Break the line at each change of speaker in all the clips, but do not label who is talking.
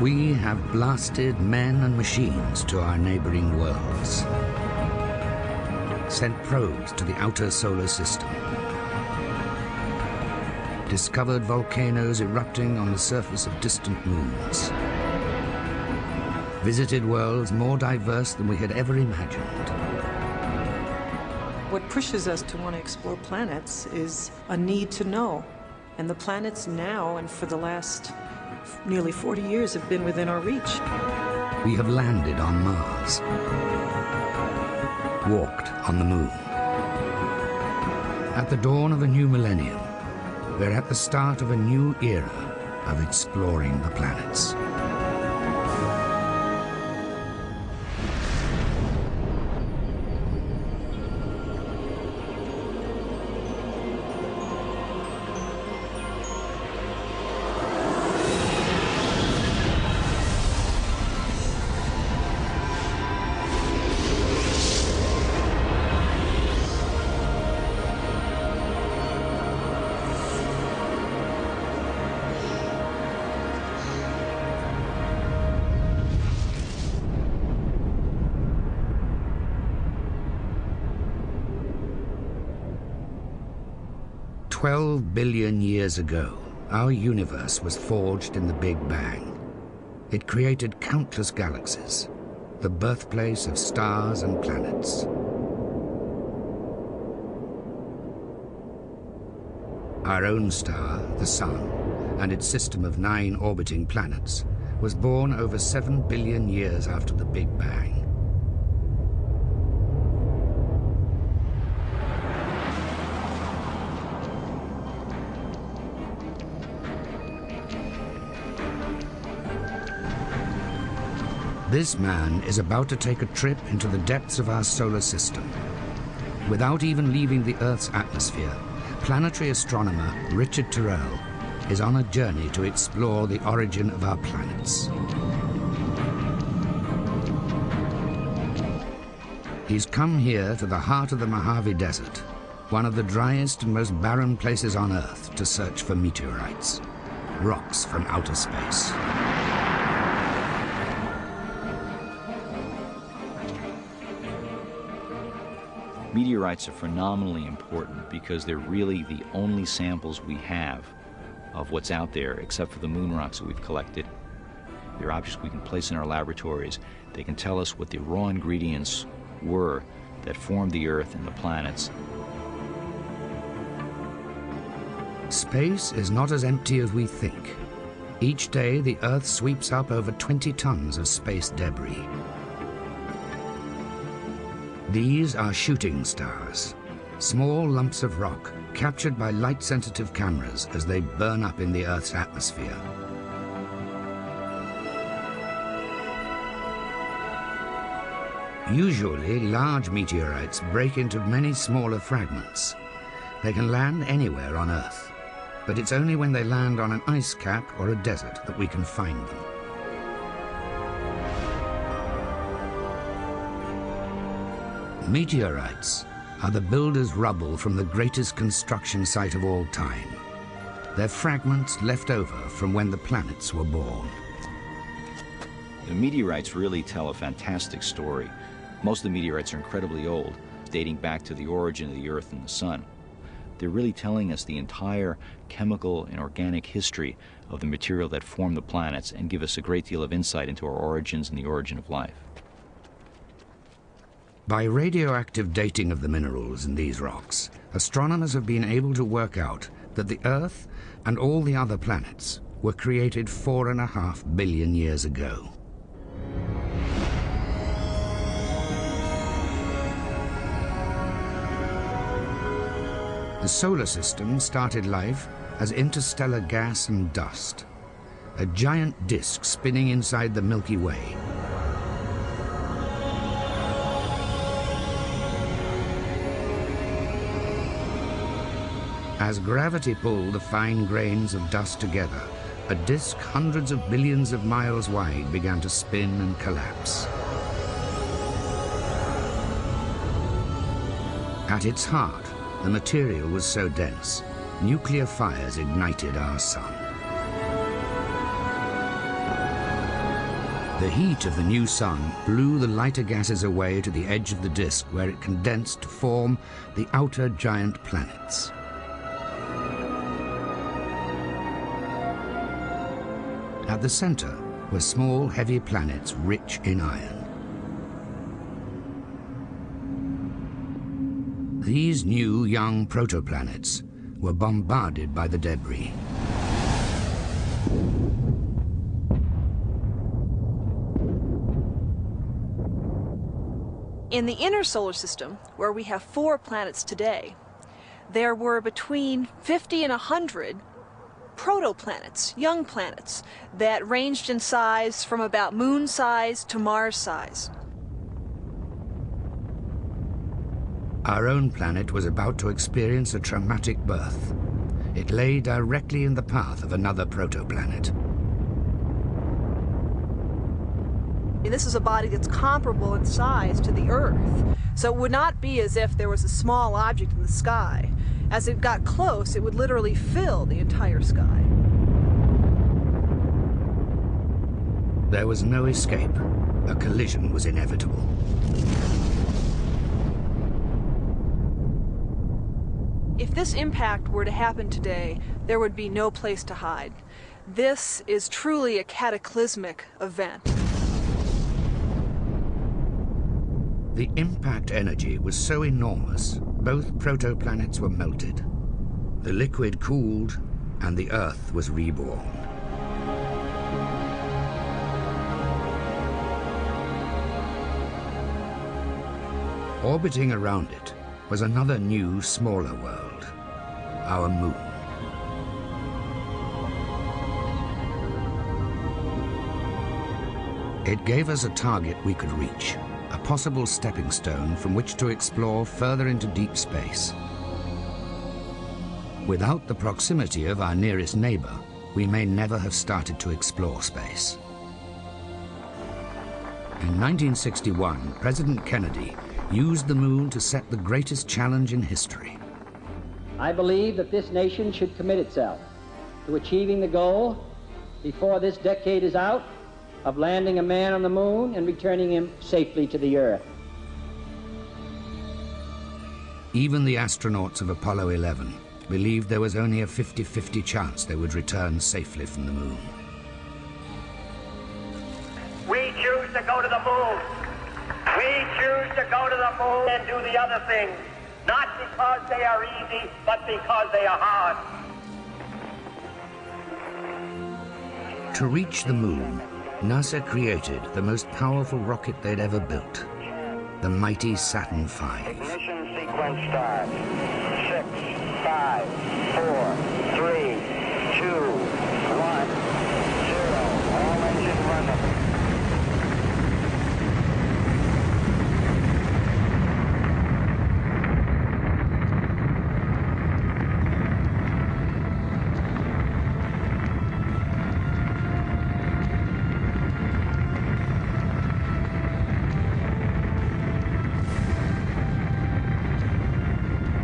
We have blasted men and machines to our neighboring worlds, sent probes to the outer solar system, discovered volcanoes erupting on the surface of distant moons, visited worlds more diverse than we had ever imagined.
What pushes us to want to explore planets is a need to know. And the planets now, and for the last nearly 40 years, have been within our reach.
We have landed on Mars, walked on the moon. At the dawn of a new millennium, we're at the start of a new era of exploring the planets. $12 billion years ago, our universe was forged in the Big Bang. It created countless galaxies, the birthplace of stars and planets. Our own star, the Sun, and its system of 9 orbiting planets, was born over 7 billion years after the Big Bang. This man is about to take a trip into the depths of our solar system. Without even leaving the Earth's atmosphere, planetary astronomer Richard Tyrrell is on a journey to explore the origin of our planets. He's come here to the heart of the Mojave Desert, one of the driest and most barren places on Earth, to search for meteorites, rocks from outer space.
Meteorites are phenomenally important because they're really the only samples we have of what's out there, except for the moon rocks that we've collected. They're objects we can place in our laboratories. They can tell us what the raw ingredients were that formed the Earth and the planets.
Space is not as empty as we think. Each day, the Earth sweeps up over 20 tons of space debris. These are shooting stars, small lumps of rock captured by light-sensitive cameras as they burn up in the Earth's atmosphere. Usually, large meteorites break into many smaller fragments. They can land anywhere on Earth, but it's only when they land on an ice cap or a desert that we can find them. Meteorites are the builder's rubble from the greatest construction site of all time. They're fragments left over from when the planets were born.
The meteorites really tell a fantastic story. Most of the meteorites are incredibly old, dating back to the origin of the Earth and the Sun. They're really telling us the entire chemical and organic history of the material that formed the planets and give us a great deal of insight into our origins and the origin of life.
By radioactive dating of the minerals in these rocks, astronomers have been able to work out that the Earth and all the other planets were created 4.5 billion years ago. The solar system started life as interstellar gas and dust, a giant disk spinning inside the Milky Way. As gravity pulled the fine grains of dust together, a disk hundreds of billions of miles wide began to spin and collapse. At its heart, the material was so dense, nuclear fires ignited our sun. The heat of the new sun blew the lighter gases away to the edge of the disk, where it condensed to form the outer giant planets. At the center were small, heavy planets rich in iron. These new, young protoplanets were bombarded by the debris.
In the inner solar system, where we have 4 planets today, there were between 50 and 100 protoplanets, young planets, that ranged in size from about Moon size to Mars size.
Our own planet was about to experience a traumatic birth. It lay directly in the path of another protoplanet.
This is a body that's comparable in size to the Earth, so it would not be as if there was a small object in the sky. As it got close, it would literally fill the entire sky.
There was no escape. A collision was inevitable.
If this impact were to happen today, there would be no place to hide. This is truly a cataclysmic event.
The impact energy was so enormous, both protoplanets were melted. The liquid cooled, and the Earth was reborn. Orbiting around it was another new, smaller world, our moon. It gave us a target we could reach, a possible stepping stone from which to explore further into deep space. Without the proximity of our nearest neighbor, we may never have started to explore space. In 1961, President Kennedy used the moon to set the greatest challenge in history.
I believe that this nation should commit itself to achieving the goal, before this decade is out, of landing a man on the moon and returning him safely to the Earth.
Even the astronauts of Apollo 11 believed there was only a 50-50 chance they would return safely from the moon.
We choose to go to the moon. We choose to go to the moon and do the other things, not because they are easy, but because they are hard.
To reach the moon, NASA created the most powerful rocket they'd ever built, the mighty Saturn V.
Ignition sequence start. 6, 5, 4, 3, 2, 1, 0. All engine running.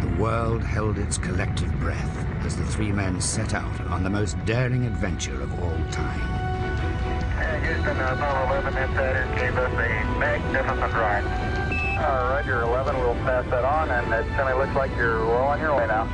The world held its collective breath as the 3 men set out on the most daring adventure of all time.
Houston, Apollo 11, that Saturn gave us a magnificent ride. Roger, 11, we'll pass that on, and it certainly looks like you're well on your way now.